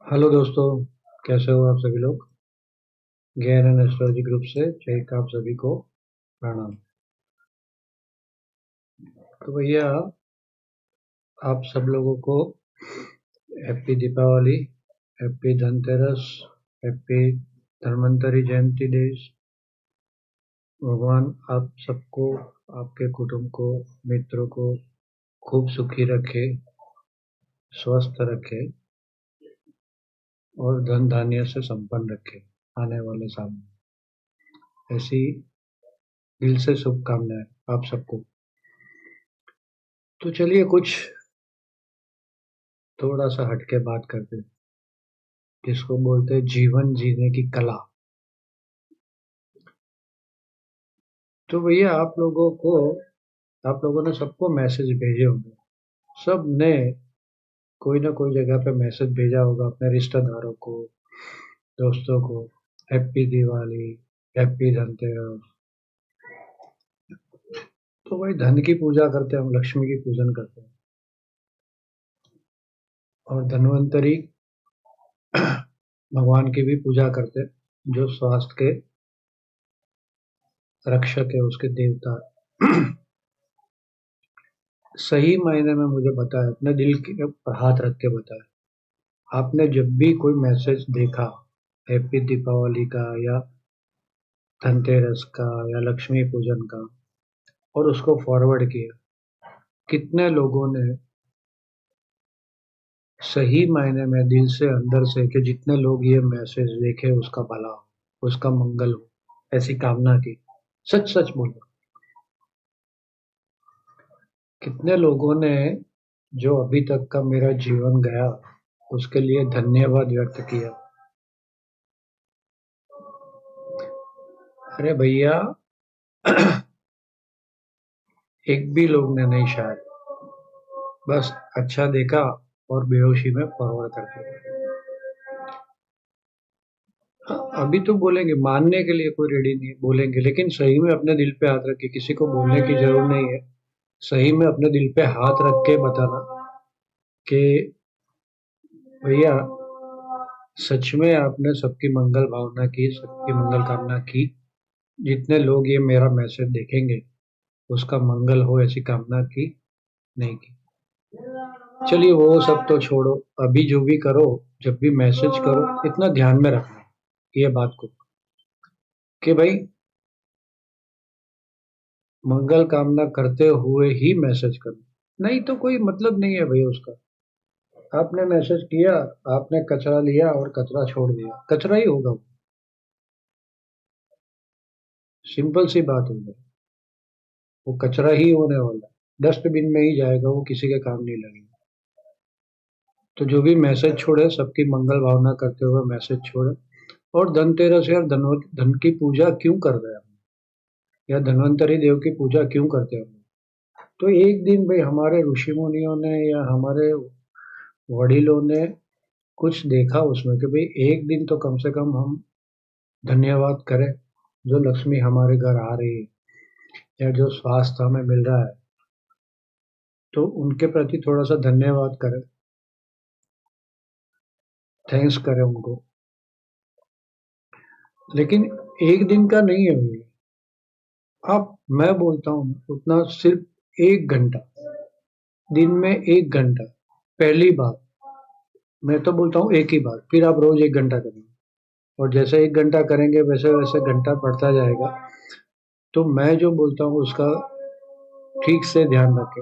Hello दोस्तों। कैसे हो आप सभी लोग। ज्ञान एस्ट्रोलॉजी ग्रुप से जय आप सभी को प्रणाम। तो भैया आप सब लोगों को happy Deepavali, happy Dhanteras, happy Dhanvantari Jayanti days. भगवान आप सबको, आपके कुटुंब को, मित्रों को खूब सुखी रखे, स्वस्थ रखे और धन धान्य से संपन्न रखे आने वाले साल में। ऐसी दिल से शुभकामनाएं आप सबको। तो चलिए कुछ थोड़ा सा हटके बात करते हैं, जिसको बोलते हैं जीवन जीने की कला। तो भैया आप लोगों ने सबको मैसेज भेजे होंगे। सब ने कोई ना कोई जगह पे मैसेज भेजा होगा अपने रिश्तेदारों को, दोस्तों को, हैप्पी दिवाली, हैप्पी धनतेरस। तो भाई धन की पूजा करते हैं, हम लक्ष्मी की पूजन करते हैं और धन्वंतरी भगवान की भी पूजा करते हैं, जो स्वास्थ्य के रक्षक है, उसके देवता। सही मायने में मुझे बताया, अपने दिल के ऊपर हाथ रख के बताया। आपने जब भी कोई मैसेज देखा हैप्पी दीपावली का या धनतेरस का या लक्ष्मी पूजन का और उसको फॉरवर्ड किया, कितने लोगों ने सही मायने में दिल से अंदर से कि जितने लोग ये मैसेज देखे उसका भला हो, उसका मंगल हो, ऐसी कामना की। सच सच बोलो, कितने लोगों ने जो अभी तक का मेरा जीवन गया उसके लिए धन्यवाद व्यक्त किया। अरे भैया एक भी लोग ने नहीं, शायद बस अच्छा देखा और बेहोशी में फॉरवर्ड कर दिया। हाँ, अभी तो बोलेंगे, मानने के लिए कोई रेडी नहीं है, बोलेंगे, लेकिन सही में अपने दिल पे हाथ रख के, किसी को बोलने की जरूरत नहीं है। सही में अपने दिल पे हाथ रख के बताना कि भैया सच में आपने सबकी मंगल भावना की, सबकी मंगल कामना की। जितने लोग ये मेरा मैसेज देखेंगे उसका मंगल हो, ऐसी कामना की नहीं की। चलिए वो सब तो छोड़ो, अभी जो भी करो, जब भी मैसेज करो इतना ध्यान में रखना ये बात को कि भाई मंगल कामना करते हुए ही मैसेज करो, नहीं तो कोई मतलब नहीं है भैया उसका। आपने मैसेज किया, आपने कचरा लिया और कचरा छोड़ दिया, कचरा ही होगा वो। सिंपल सी बात होगी, वो कचरा ही होने वाला है, डस्टबिन में ही जाएगा, वो किसी के काम नहीं लगेगा। तो जो भी मैसेज छोड़े सबकी मंगल भावना करते हुए मैसेज छोड़े। और धनतेरस या धन की पूजा क्यों कर रहे हैं हम, या धन्वंतरी देव की पूजा क्यों करते हैं हम। तो एक दिन भाई हमारे ऋषि मुनियों ने या हमारे वडीलों ने कुछ देखा उसमें कि भाई एक दिन तो कम से कम हम धन्यवाद करें, जो लक्ष्मी हमारे घर आ रही है या जो स्वास्थ्य हमें मिल रहा है, तो उनके प्रति थोड़ा सा धन्यवाद करें, थैंक्स करें उनको। लेकिन एक दिन का नहीं है भैया। आप, मैं बोलता हूँ उतना, सिर्फ 1 घंटा, दिन में 1 घंटा। पहली बार मैं तो बोलता हूँ एक ही बार, फिर आप रोज 1 घंटा करेंगे और जैसे 1 घंटा करेंगे वैसे वैसे घंटा बढ़ता जाएगा। तो मैं जो बोलता हूँ उसका ठीक से ध्यान रखें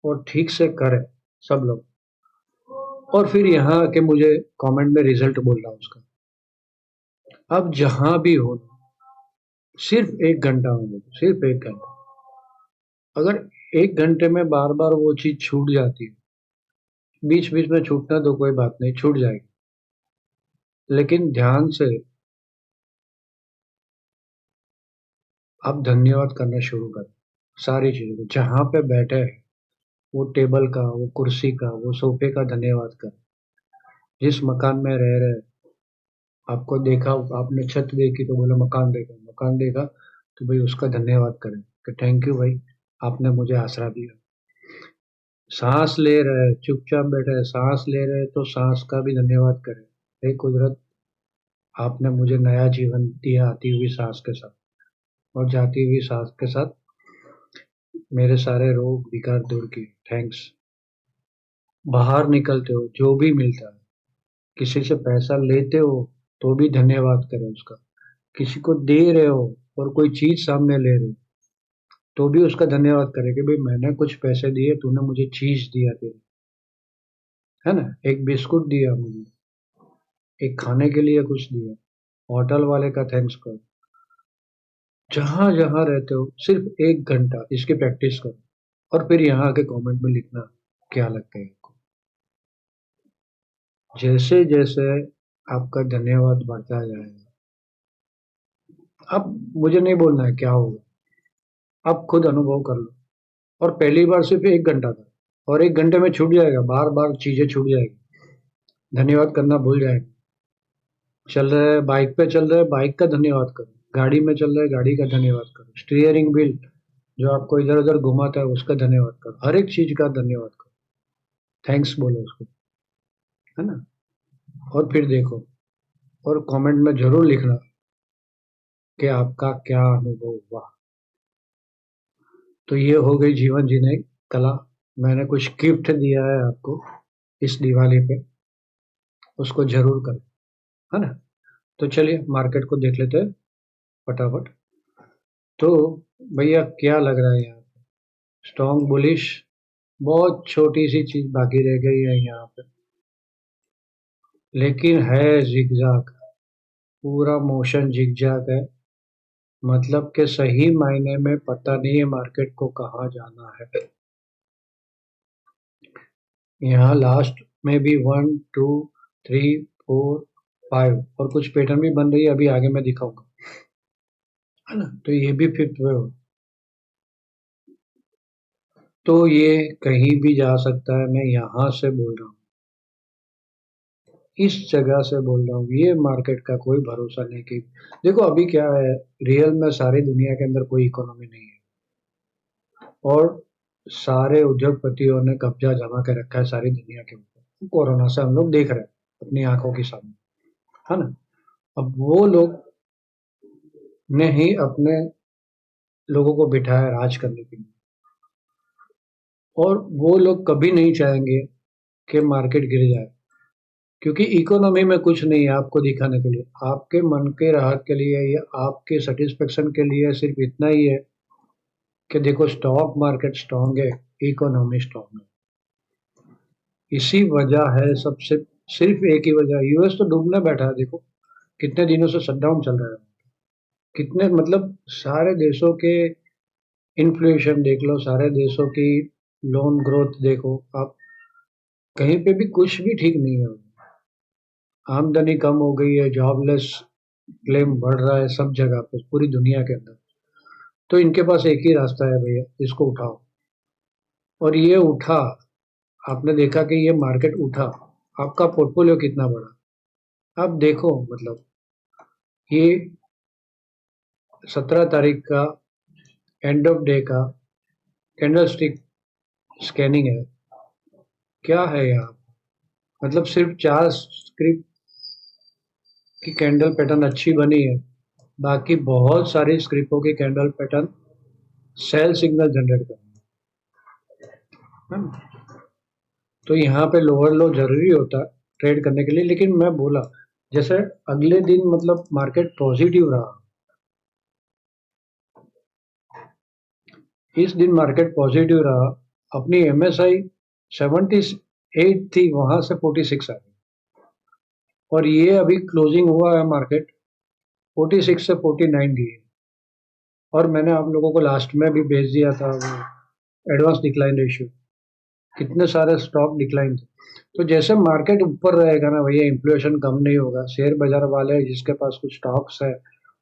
और ठीक से करें सब लोग। और फिर यहाँ आके मुझे कमेंट में रिजल्ट बोलना उसका। अब जहां भी हो, सिर्फ 1 घंटा में, सिर्फ 1 घंटा। अगर 1 घंटे में बार बार वो चीज छूट जाती है, बीच बीच में छूटना तो कोई बात नहीं, छूट जाएगी, लेकिन ध्यान से आप धन्यवाद करना शुरू करें। सारी चीजों को, जहां पे बैठे हैं, वो टेबल का, वो कुर्सी का, वो सोफे का धन्यवाद करें। जिस मकान में रह रहे हैं, आपको देखा, आपने छत देखी तो बोला मकान देखा, मकान देखा तो भाई उसका धन्यवाद करें कि थैंक यू भाई, आपने मुझे आसरा दिया। सांस ले रहे, चुपचाप बैठे हैं, सांस ले रहे तो सांस का भी धन्यवाद करें। हे कुदरत, आपने मुझे नया जीवन दिया आती हुई सांस के साथ, और जाती हुई सांस के साथ मेरे सारे रोग विकार दूर किए। थैंक्स। बाहर निकलते हो जो भी मिलता है, किसी से पैसा लेते हो तो भी धन्यवाद करें उसका। किसी को दे रहे हो और कोई चीज सामने ले रहे हो तो भी उसका धन्यवाद करें कि भाई मैंने कुछ पैसे दिए, तूने मुझे चीज दिया, तेरे, है ना, एक बिस्कुट दिया मुझे, एक खाने के लिए कुछ दिया, होटल वाले का थैंक्स करो। जहां जहां रहते हो सिर्फ 1 घंटा इसकी प्रैक्टिस करो, और फिर यहाँ के कमेंट में लिखना क्या लगता है आपको। जैसे जैसे आपका धन्यवाद बढ़ता जाएगा, अब मुझे नहीं बोलना है क्या होगा, आप खुद अनुभव कर लो। और पहली बार सिर्फ 1 घंटा था, और 1 घंटे में छूट जाएगा, बार बार चीजें छूट जाएगी, धन्यवाद करना भूल जाएगा। चल रहे हैं बाइक पे, चल रहे हैं बाइक का धन्यवाद करो, गाड़ी में चल रहे हैं गाड़ी का धन्यवाद करो, स्टीयरिंग व्हील जो आपको इधर उधर घुमाता है उसका धन्यवाद करो, हर एक चीज का धन्यवाद करो, थैंक्स बोलो उसको, है ना। और फिर देखो, और कमेंट में जरूर लिखना कि आपका क्या अनुभव हुआ। तो ये हो गई जीवन जीने की कला। मैंने कुछ गिफ्ट दिया है आपको इस दिवाली पे, उसको जरूर करें, है ना। तो चलिए मार्केट को देख लेते हैं फटाफट। तो भैया क्या लग रहा है यहाँ, स्ट्रॉन्ग बुलिश, बहुत छोटी सी चीज बाकी रह गई है यहाँ पे, लेकिन है जिगजैग, पूरा मोशन जिगजैग है। मतलब कि सही मायने में पता नहीं है मार्केट को कहाँ जाना है। यहाँ लास्ट में भी 1 2 3 4 5 और कुछ पैटर्न भी बन रही है, अभी आगे मैं दिखाऊंगा, है ना। तो ये भी फिफ्थ वे हो, तो ये कहीं भी जा सकता है। मैं यहाँ से बोल रहा हूँ, इस जगह से बोल रहा हूँ, ये मार्केट का कोई भरोसा नहीं कि देखो अभी क्या है, रियल में सारी दुनिया के अंदर कोई इकोनॉमी नहीं है, और सारे उद्योगपतियों ने कब्जा जमा कर रखा है सारी दुनिया के ऊपर, कोरोना से हम लोग देख रहे हैं अपनी आंखों के सामने, है ना। अब वो लोग ने ही अपने लोगों को बिठाया राज करने के लिए, और वो लोग कभी नहीं चाहेंगे कि मार्केट गिर जाए, क्योंकि इकोनॉमी में कुछ नहीं है आपको दिखाने के लिए, आपके मन के राहत के लिए या आपके सेटिस्फेक्शन के लिए सिर्फ इतना ही है कि देखो स्टॉक मार्केट स्ट्रांग है, इकोनॉमी स्ट्रांग है। इसी वजह है सबसे, सिर्फ एक ही वजह, यूएस तो डूबने बैठा है, देखो कितने दिनों से शटडाउन चल रहा है, कितने मतलब सारे देशों के इन्फ्लेशन देख लो, सारे देशों की लोन ग्रोथ देखो आप, कहीं पे भी कुछ भी ठीक नहीं है। आमदनी कम हो गई है, जॉबलेस क्लेम बढ़ रहा है सब जगह पे पूरी दुनिया के अंदर। तो इनके पास एक ही रास्ता है भैया, इसको उठाओ। और ये उठा, आपने देखा कि ये मार्केट उठा, आपका पोर्टफोलियो कितना बड़ा, आप देखो मतलब ये 17 तारीख का एंड ऑफ डे का कैंडल स्टिक स्कैनिंग है, क्या है यहाँ, मतलब सिर्फ 4 स्क्रिप्ट की कैंडल पैटर्न अच्छी बनी है, बाकी बहुत सारी स्क्रिप्टों की candle pattern sell signal generate कर रही है। तो यहाँ पे लोअर लो जरूरी होता है ट्रेड करने के लिए, लेकिन मैं बोला जैसे अगले दिन मतलब मार्केट पॉजिटिव रहा, इस दिन मार्केट पॉजिटिव रहा, अपनी एमएसआई 78 थी, वहां से 46 आ गई, और ये अभी क्लोजिंग हुआ है मार्केट 46 से 49 गई है। और मैंने आप लोगों को लास्ट में भी भेज दिया था वो एडवांस डिक्लाइन रेशियो, कितने सारे स्टॉक डिक्लाइन थे। तो जैसे मार्केट ऊपर रहेगा ना भैया, इन्फ्लेशन कम नहीं होगा, शेयर बाजार वाले जिसके पास कुछ स्टॉक्स है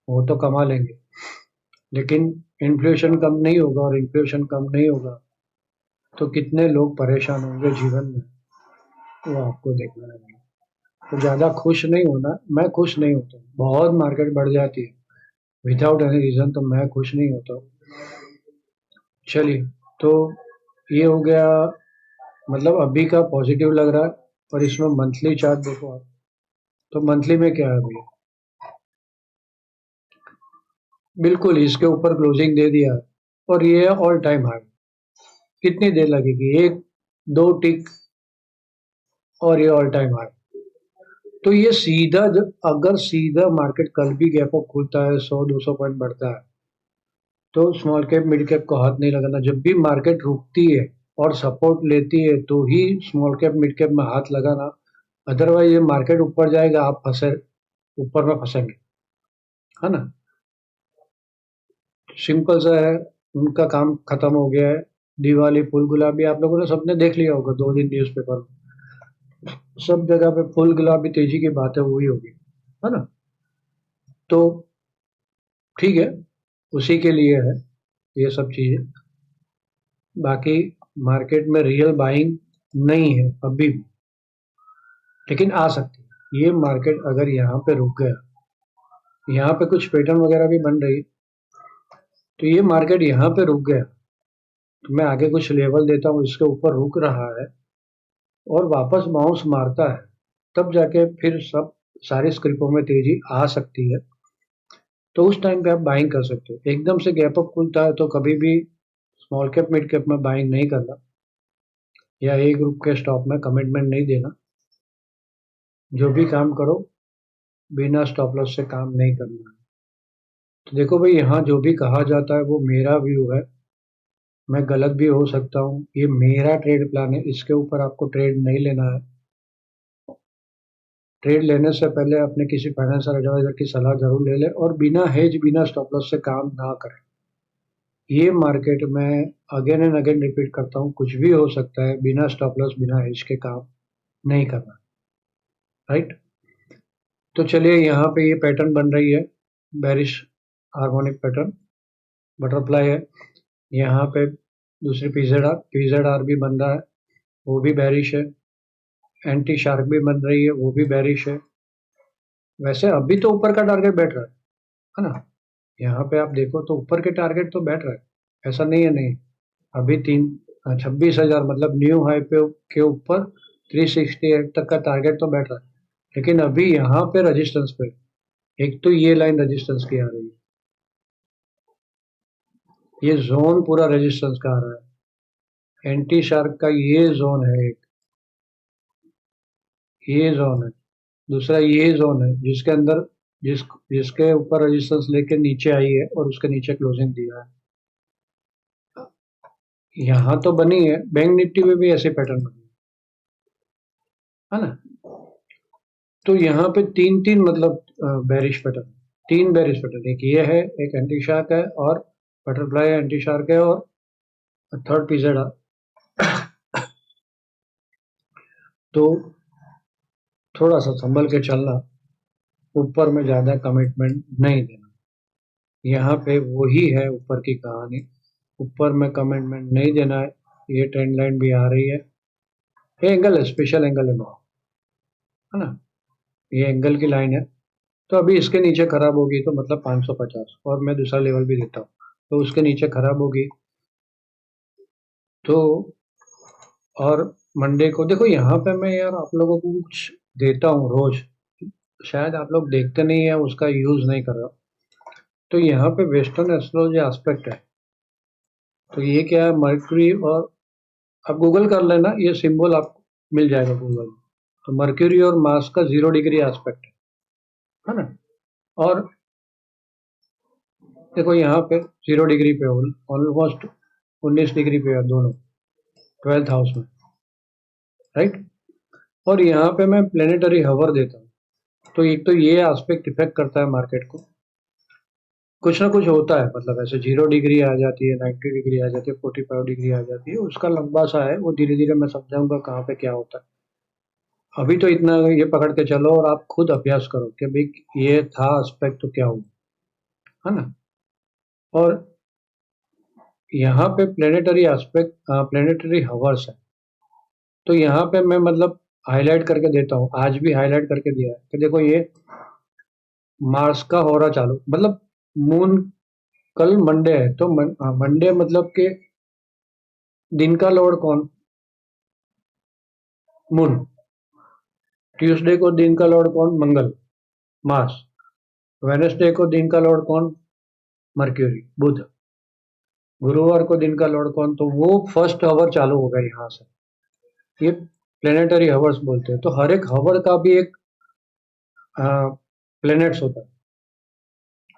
वो तो कमा लेंगे, लेकिन इन्फ्लेशन कम नहीं होगा, और इन्फ्लेशन कम नहीं होगा तो कितने लोग परेशान होंगे जीवन में, वो आपको देखना है। तो ज्यादा खुश नहीं होना, मैं खुश नहीं होता, बहुत मार्केट बढ़ जाती है विदाउट एनी रीजन तो मैं खुश नहीं होता हूँ। चलिए, तो ये हो गया मतलब अभी का पॉजिटिव लग रहा है। और इसमें मंथली चार्ट देखो आप, तो मंथली में क्या है भैया, बिल्कुल इसके ऊपर क्लोजिंग दे दिया है। और ये है ऑल टाइम हाई। कितनी देर लगेगी, एक दो टिक, और ये ऑल टाइम हाई। तो ये सीधा अगर सीधा मार्केट कल भी गैप अप खुलता है, 100-200 पॉइंट बढ़ता है, तो स्मॉल कैप मिड कैप को हाथ नहीं लगाना। जब भी मार्केट रुकती है और सपोर्ट लेती है तो ही स्मॉल कैप मिड कैप में हाथ लगाना। अदरवाइज ये मार्केट ऊपर जाएगा, आप फंसे, ऊपर में फंसेंगे, है ना। सिंपल सा है, उनका काम खत्म हो गया है। दिवाली फूल गुलाबी आप लोगों ने सबने देख लिया होगा, 2 दिन न्यूज़पेपर में सब जगह पे फूल गुलाबी तेजी की बातें हुई होगी, है ना। तो ठीक है, उसी के लिए है ये सब चीजें। बाकी मार्केट में रियल बाइंग नहीं है अभी भी, लेकिन आ सकती है। ये मार्केट अगर यहाँ पे रुक गया, यहाँ पे कुछ पैटर्न वगैरह भी बन रही है, तो ये मार्केट यहाँ पे रुक गया, तो मैं आगे कुछ लेवल देता हूँ, इसके ऊपर रुक रहा है और वापस बाउंस मारता है, तब जाके फिर सब सारी स्क्रिप्टों में तेजी आ सकती है। तो उस टाइम पे आप बाइंग कर सकते हो। एकदम से गैप अप खुलता है तो कभी भी स्मॉल कैप मिड कैप में बाइंग नहीं करना, या ए ग्रुप के स्टॉक में कमिटमेंट नहीं देना। जो भी काम करो, बिना स्टॉप लॉस से काम नहीं करना है। तो देखो भाई, यहाँ जो भी कहा जाता है वो मेरा व्यू है, मैं गलत भी हो सकता हूँ, ये मेरा ट्रेड प्लान है, इसके ऊपर आपको ट्रेड नहीं लेना है। ट्रेड लेने से पहले अपने किसी फाइनेंशियल एडवाइजर की सलाह जरूर ले लें, और बिना हेज बिना स्टॉप लॉस से काम ना करें। ये मार्केट में अगेन एंड अगेन रिपीट करता हूँ, कुछ भी हो सकता है, बिना स्टॉप लॉस बिना हेज के काम नहीं करना, राइट। तो चलिए, यहाँ पे ये पैटर्न बन रही है, बेरिश हार्मोनिक पैटर्न, बटरफ्लाई है। यहाँ पे दूसरी पीजेड आर भी बन रहा है, वो भी बेरिश है। एंटी शार्क भी बन रही है, वो भी बेरिश है। वैसे अभी तो ऊपर का टारगेट बैठ रहा है ना। यहाँ पे आप देखो तो ऊपर के टारगेट तो बैठ रहा है, ऐसा नहीं है नहीं। अभी 26,000 मतलब न्यू हाई पे के ऊपर 368 तक का टारगेट तो बैठ रहा है। लेकिन अभी यहाँ पे रेजिस्टेंस पे, एक तो ये लाइन रेजिस्टेंस की आ रही है, ये जोन पूरा रेजिस्टेंस का आ रहा है। एंटी शार्क का ये जोन है एक, ये जोन है। दूसरा ये जोन है जिसके अंदर जिसके ऊपर रेजिस्टेंस लेके नीचे आई है और उसके नीचे क्लोजिंग दिया है। यहाँ तो बनी है, बैंक निफ्टी में भी ऐसे पैटर्न बनी है ना। तो यहाँ पे तीन तीन मतलब बेरिश पैटर्न, तीन बेरिश पैटर्न, एक ये है, एक एंटी शार्क है, और बटरफ्लाई एंटी शार्क है, और थर्ड पीजेड है। तो थोड़ा सा संभल के चलना, ऊपर में ज्यादा कमिटमेंट नहीं देना। यहाँ पे वही है ऊपर की कहानी, ऊपर में कमिटमेंट नहीं देना है। ये ट्रेंड लाइन भी आ रही है, ये एंगल है, स्पेशल एंगल है ना। ये एंगल की लाइन है। तो अभी इसके नीचे खराब होगी तो मतलब 550, और मैं दूसरा लेवल भी देता हूँ, तो उसके नीचे खराब होगी तो। और मंडे को देखो, यहाँ पे मैं यार आप लोगों को कुछ देता हूँ रोज, शायद आप लोग देखते नहीं है, उसका यूज नहीं कर रहा। तो यहाँ पे वेस्टर्न एस्ट्रोलॉजी एस्पेक्ट है। तो ये क्या है, मर्क्यूरी, और आप गूगल कर लेना, ये सिंबल आपको मिल जाएगा गूगल में। तो मर्क्यूरी और मार्स का 0 डिग्री एस्पेक्ट है ना। और देखो यहाँ पे 0 डिग्री पे ऑलमोस्ट 19 डिग्री पे है दोनों, 12th हाउस में, राइट। और यहाँ पे मैं प्लेनेटरी हवर देता हूँ। तो एक तो ये एस्पेक्ट इफेक्ट करता है मार्केट को, कुछ ना कुछ होता है, मतलब ऐसे 0 डिग्री आ जाती है, 90 डिग्री आ जाती है, 45 डिग्री आ जाती है, उसका लंबा सा है वो, धीरे धीरे मैं समझाऊंगा कहाँ पे क्या होता है। अभी तो इतना ये पकड़ के चलो और आप खुद अभ्यास करो कि भाई ये था एस्पेक्ट तो क्या हुआ, है ना। और यहाँ पे प्लेनेटरी एस्पेक्ट, प्लेनेटरी हवर्स है। तो यहाँ पे मैं मतलब हाईलाइट करके देता हूँ, आज भी हाईलाइट करके दिया है कि देखो ये मार्स का हो रहा चालू, मतलब मून, कल मंडे है तो मंडे मतलब कि दिन का लॉर्ड कौन, मून। ट्यूसडे को दिन का लॉर्ड कौन? मंगल, मार्स। वेनसडे को दिन का लॉर्ड कौन? मर्क्यूरी, बुध। गुरुवार को दिन का लॉर्ड कौन? तो वो फर्स्ट हावर चालू होगा यहाँ से, ये प्लेनेटरी हावर्स बोलते हैं। तो हर एक हावर का भी एक प्लेनेट्स होता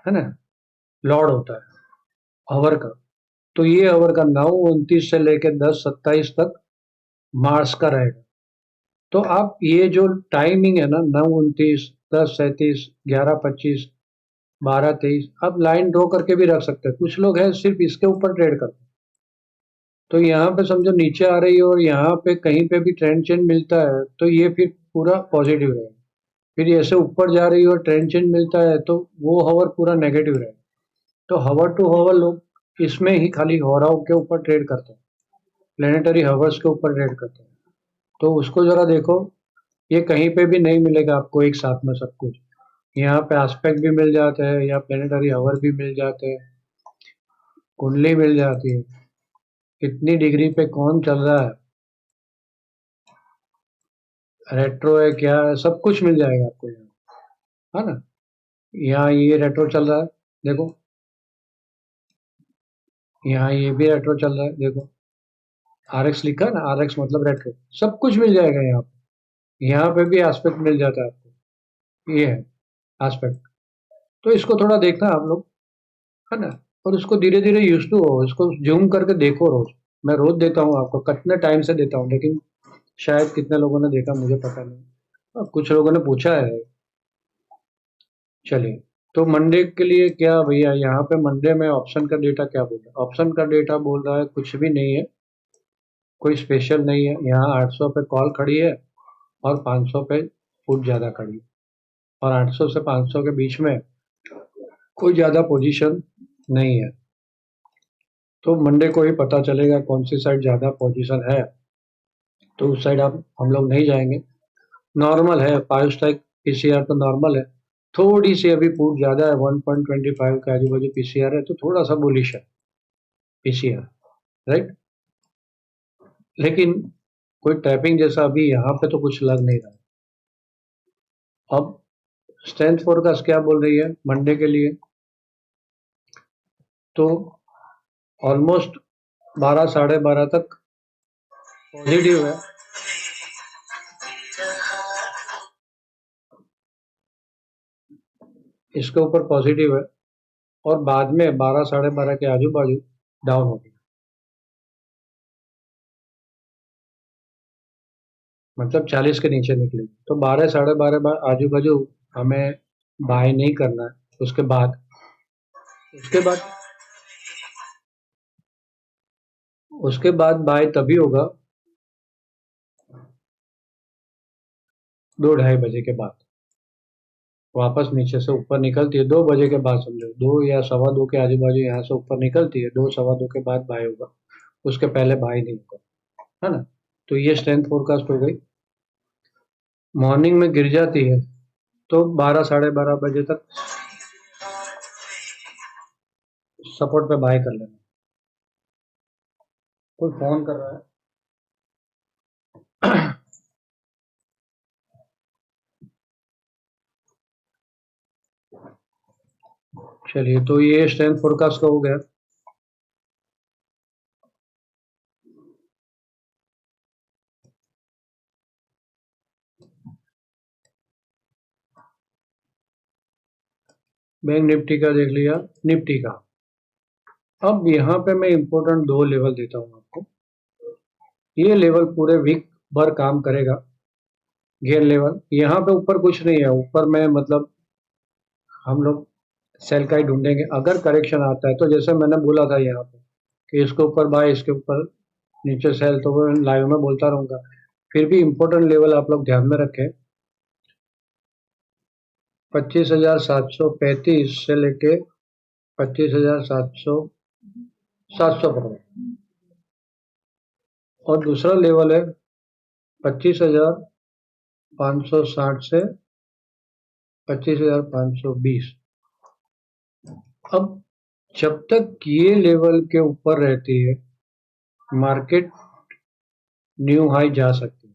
है ना, लॉर्ड होता है हावर का। तो ये हावर का 9:29 से लेकर 10:27 तक मार्स का रहेगा। तो आप ये जो टाइमिंग है ना, 9:29, 10:37, 11:25, 12:23, आप लाइन ड्रॉ करके भी रख सकते हैं। कुछ लोग हैं सिर्फ इसके ऊपर ट्रेड करते हैं। तो यहाँ पे समझो नीचे आ रही है और यहाँ पे कहीं पे भी ट्रेंड चेंज मिलता है तो ये फिर पूरा पॉजिटिव रहेगा। फिर ऐसे ऊपर जा रही है और ट्रेंड चेंज मिलता है तो वो हावर पूरा नेगेटिव रहेगा। तो हावर टू हावर लोग इसमें ही खाली हॉराओं के ऊपर ट्रेड करते हैं, प्लेनेटरी हावर्स के ऊपर ट्रेड करते हैं। तो उसको जरा देखो, ये कहीं पे भी नहीं मिलेगा आपको एक साथ में सब कुछ। यहाँ पे एस्पेक्ट भी मिल जाते हैं या प्लेनेटरी हावर भी मिल जाते हैं, कुंडली मिल जाती है, कितनी डिग्री पे कौन चल रहा है, रेट्रो है क्या है, सब कुछ मिल जाएगा आपको यहाँ, है ना। यहाँ ये रेट्रो चल रहा है, देखो यहाँ ये भी रेट्रो चल रहा है, देखो RX लिखा है ना, RX मतलब रेट्रो। सब कुछ मिल जाएगा यहाँ पे। यहाँ पे भी एस्पेक्ट मिल जाता है आपको, ये है एस्पेक्ट। तो इसको थोड़ा देखना आप लोग, है ना। और उसको धीरे धीरे यूज टू हो, इसको जूम करके देखो रोज। मैं रोज देता हूँ आपको, कितने टाइम से देता हूँ, लेकिन शायद कितने लोगों ने देखा मुझे पता नहीं। कुछ लोगों ने पूछा है। चलिए, तो मंडे के लिए क्या भैया, यहाँ पे मंडे में ऑप्शन का डेटा क्या बोल रहा है? ऑप्शन का डेटा बोल रहा है कुछ भी नहीं है, कोई स्पेशल नहीं है। यहाँ 800 पे कॉल खड़ी है और 500 पे पुट ज़्यादा खड़ी है, और 800 से 500 के बीच में कोई ज़्यादा पोजीशन नहीं है। तो मंडे को ही पता चलेगा कौन सी साइड ज़्यादा पोजीशन है, तो उस साइड हम लोग नहीं जाएंगे। नॉर्मल है 5 स्टैक पीसीआर, तो नॉर्मल है। थोड़ी सी अभी पुट ज़्यादा है, 1.25 के आजू बाजू पीसीआर है, तो थोड़ा सा बुलिश है पीसीआर, राइट। लेकिन कोई टैपिंग जैसा अभी यहाँ पे तो कुछ लग नहीं रहा। अब स्ट्रेंथ फोरकास्ट क्या बोल रही है मंडे के लिए? तो ऑलमोस्ट 12 12:30 तक पॉजिटिव है। इसके ऊपर पॉजिटिव है और बाद में 12 12:30 के आजू बाजू डाउन होगी, मतलब 40 के नीचे निकलेगी। तो 12 12:30 आजू बाजू हमें बाय नहीं करना है। उसके बाद उसके बाद बाय तभी होगा 2 ढाई बजे के बाद। वापस नीचे से ऊपर निकलती है 2 बजे के बाद, समझो 2 या 2:15 के आजू बाजू यहाँ से ऊपर निकलती है, 2 2:15 के बाद बाय होगा, उसके पहले बाय नहीं होगा, है ना। तो ये स्ट्रेंथ फोरकास्ट हो गई। मॉर्निंग में गिर जाती है तो 12 12:30 तक सपोर्ट पे बाय कर लेना। कोई फोन कर रहा है। चलिए, तो ये स्ट्रेंथ फोरकास्ट का हो गया। बैंक निफ्टी का देख लिया, निफ्टी का। अब यहाँ पे मैं इम्पोर्टेंट 2 लेवल देता हूँ आपको। ये लेवल पूरे वीक भर काम करेगा। गियर लेवल यहाँ पे ऊपर कुछ नहीं है, ऊपर में मतलब हम लोग सेल का ही ढूंढेंगे। अगर करेक्शन आता है तो जैसे मैंने बोला था यहाँ पे कि इसके ऊपर बाय, इसके ऊपर नीचे सेल, तो वो लाइव में बोलता रहूंगा। फिर भी इम्पोर्टेंट लेवल आप लोग ध्यान में रखें, 25,735 से लेके 25,700 700 पकड़ो। और दूसरा लेवल है 25,560 से 25,520। अब जब तक ये लेवल के ऊपर रहती है, मार्केट न्यू हाई जा सकती है।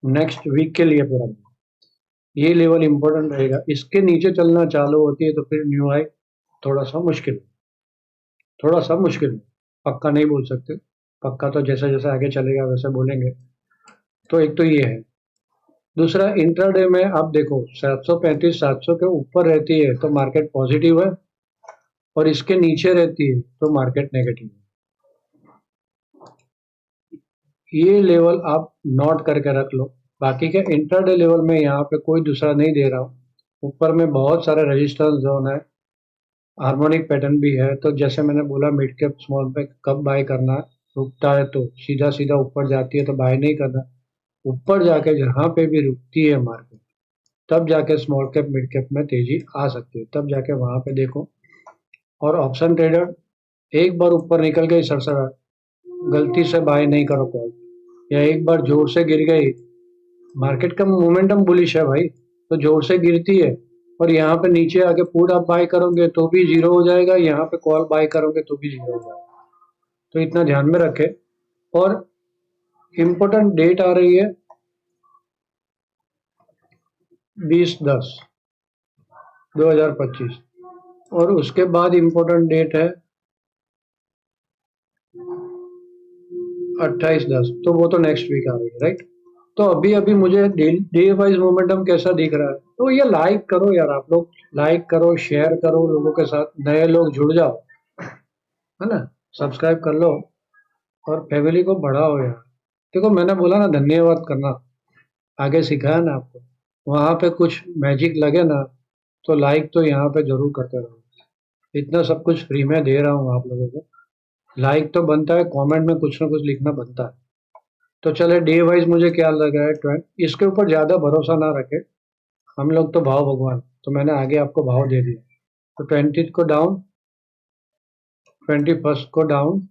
नेक्स्ट वीक के लिए पूरा, ये लेवल इंपॉर्टेंट रहेगा। इसके नीचे चलना चालू होती है तो फिर न्यू हाई थोड़ा सा मुश्किल, थोड़ा सा मुश्किल, पक्का नहीं बोल सकते। पक्का तो जैसा जैसा आगे चलेगा वैसे बोलेंगे। तो एक तो ये है। दूसरा, इंट्राडे में आप देखो 735 700 के ऊपर रहती है तो मार्केट पॉजिटिव है, और इसके नीचे रहती है तो मार्केट नेगेटिव है। ये लेवल आप नोट करके रख लो। बाकी के इंट्राडे लेवल में यहाँ पे कोई दूसरा नहीं दे रहा हूँ। ऊपर में बहुत सारे रेजिस्टेंस जोन है, हार्मोनिक पैटर्न भी है। तो जैसे मैंने बोला मिड कैप स्मॉल पे कब बाय करना है, रुकता है तो सीधा सीधा ऊपर जाती है तो बाय नहीं करना। ऊपर जाके जहाँ पे भी रुकती है मार्केट, तब जाके स्मॉल कैप मिड कैप में तेजी आ सकती है, तब जाके वहां पे देखो। और ऑप्शन ट्रेडर, एक बार ऊपर निकल गई सरसरा, गलती से बाय नहीं करो कॉल। या एक बार जोर से गिर गई, मार्केट का मोमेंटम बुलिश है भाई, तो जोर से गिरती है और यहाँ पे नीचे आके पुट आप बाय करोगे तो भी जीरो हो जाएगा, यहाँ पे कॉल बाय करोगे तो भी जीरो हो जाएगा। तो इतना ध्यान में रखे। और इम्पोर्टेंट डेट आ रही है 20/10/2025, और उसके बाद इम्पोर्टेंट डेट है 28/10, तो वो तो नेक्स्ट वीक आ रही है, राइट। तो अभी अभी मुझे डे वाइज मोमेंटम कैसा दिख रहा है, तो ये लाइक करो यार, आप लोग लाइक करो, शेयर करो लोगों के साथ, नए लोग जुड़ जाओ, है ना, सब्सक्राइब कर लो और फैमिली को बढ़ाओ यार। देखो मैंने बोला ना, धन्यवाद करना, आगे सिखाया ना आपको, वहां पे कुछ मैजिक लगे ना तो लाइक तो यहाँ पे जरूर करते रहो। इतना सब कुछ फ्री में दे रहा हूँ आप लोगों को, लाइक तो बनता है, कमेंट में कुछ ना कुछ लिखना बनता है। तो चले डे वाइज मुझे क्या लग रहा है, 20 इसके ऊपर ज्यादा भरोसा ना रखे, हम लोग तो भाव भगवान, तो मैंने आगे आपको भाव दे दिया। तो 20 को डाउन, 21 को डाउन,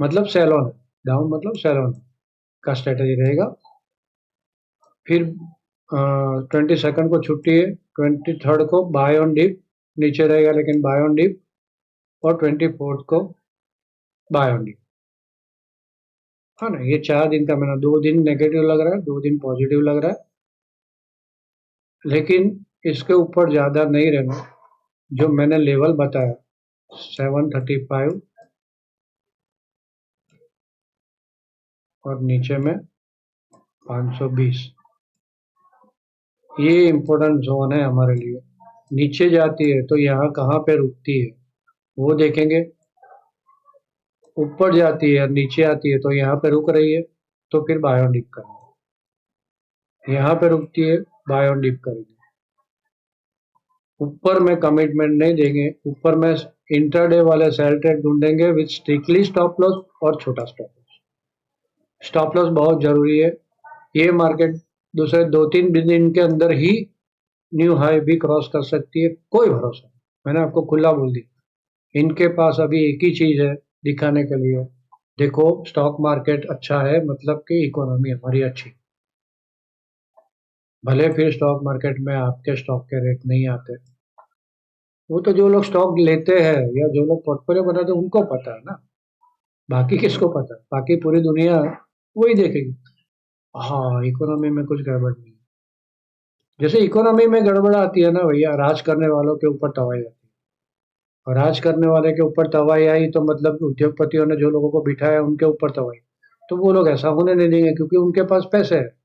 मतलब सेल ऑन, डाउन मतलब सेल ऑन का स्ट्रेटेजी रहेगा। फिर 22 को छुट्टी है, 23 को बाय ऑन डिप, नीचे रहेगा लेकिन बाय ऑन डिप, और 24 को बाय ऑन डिप, है ना। ये 4 दिन का, मैंने 2 दिन नेगेटिव लग रहा है, 2 दिन पॉजिटिव लग रहा है, लेकिन इसके ऊपर ज्यादा नहीं रहना। जो मैंने लेवल बताया 735 और नीचे में 520, ये इम्पोर्टेंट जोन है हमारे लिए। नीचे जाती है तो यहाँ कहाँ पे रुकती है वो देखेंगे, ऊपर जाती है और नीचे आती है तो यहाँ पे रुक रही है तो फिर बाय ऑन डिप करेंगे, यहाँ पे रुकती है बाय ऑन डिप करेंगे। ऊपर में कमिटमेंट नहीं देंगे, ऊपर में इंटरडे वाले सेल ट्रेड ढूंढेंगे विथ स्ट्रिक्टली स्टॉप लॉस और छोटा स्टॉप लॉस। स्टॉप लॉस बहुत जरूरी है। ये मार्केट दूसरे 2-3 दिन के अंदर ही न्यू हाई भी क्रॉस कर सकती है, कोई भरोसा नहीं। मैंने आपको खुला बोल दिया, इनके पास अभी एक ही चीज है दिखाने के लिए, देखो स्टॉक मार्केट अच्छा है मतलब कि इकोनॉमी हमारी अच्छी। भले फिर स्टॉक मार्केट में आपके स्टॉक के रेट नहीं आते, वो तो जो लोग स्टॉक लेते हैं या जो लोग पोर्टफोलियो बनाते हैं उनको पता है ना, बाकी किसको पता है, बाकी पूरी दुनिया वही देखेगी। हाँ, इकोनॉमी में कुछ गड़बड़ नहीं है। जैसे इकोनॉमी में गड़बड़ आती है ना भैया, राज करने वालों के ऊपर तवाई आती है, और राज करने वाले के ऊपर तवाई आई तो मतलब उद्योगपतियों ने जो लोगों को बिठाया उनके ऊपर तवाई, तो वो लोग ऐसा होने नहीं देंगे क्योंकि उनके पास पैसे है।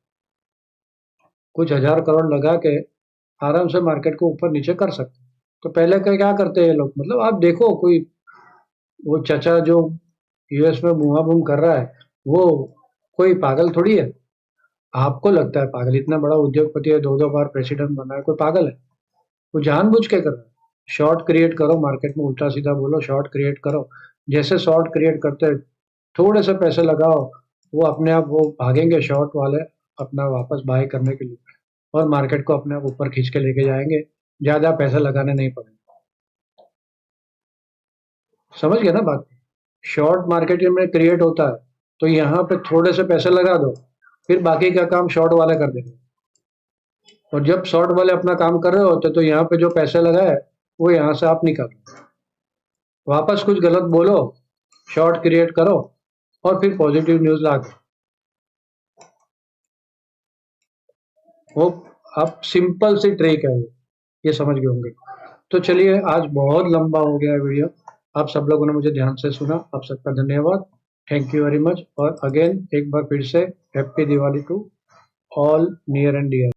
कुछ हजार करोड़ लगा के आराम से मार्केट को ऊपर नीचे कर सकते हैं। तो पहले का क्या करते हैं लोग, मतलब आप देखो कोई, वो चचा जो यूएस में बूमा बूम कर रहा है, वो कोई पागल थोड़ी है। आपको लगता है पागल, इतना बड़ा उद्योगपति है, 2-2 बार प्रेसिडेंट बना है, कोई पागल है? वो जानबूझ के कर रहा है। शॉर्ट क्रिएट करो मार्केट में, उल्टा सीधा बोलो शॉर्ट क्रिएट करो। जैसे शॉर्ट क्रिएट करते हैं, थोड़े से पैसे लगाओ, वो अपने आप वो भागेंगे शॉर्ट वाले अपना वापस बाय करने के लिए, और मार्केट को अपने आप ऊपर खींच के लेके जाएंगे, ज्यादा पैसे लगाने नहीं पड़ेंगे। समझ गए ना बात। शॉर्ट मार्केट में क्रिएट होता है तो यहाँ पे थोड़े से पैसे लगा दो, फिर बाकी का काम शॉर्ट वाले कर देंगे। और जब शॉर्ट वाले अपना काम कर रहे होते तो यहाँ पे जो पैसे लगाए वो यहाँ से आप निकालो, वापस कुछ गलत बोलो, शॉर्ट क्रिएट करो, और फिर पॉजिटिव न्यूज ला दो। वो आप सिंपल सी ट्रिक है ये समझ गए होंगे। तो चलिए, आज बहुत लंबा हो गया है वीडियो। आप सब लोगों ने मुझे ध्यान से सुना, आप सबका धन्यवाद। Thank you very much. और अगेन एक बार फिर से happy Diwali to all near and dear.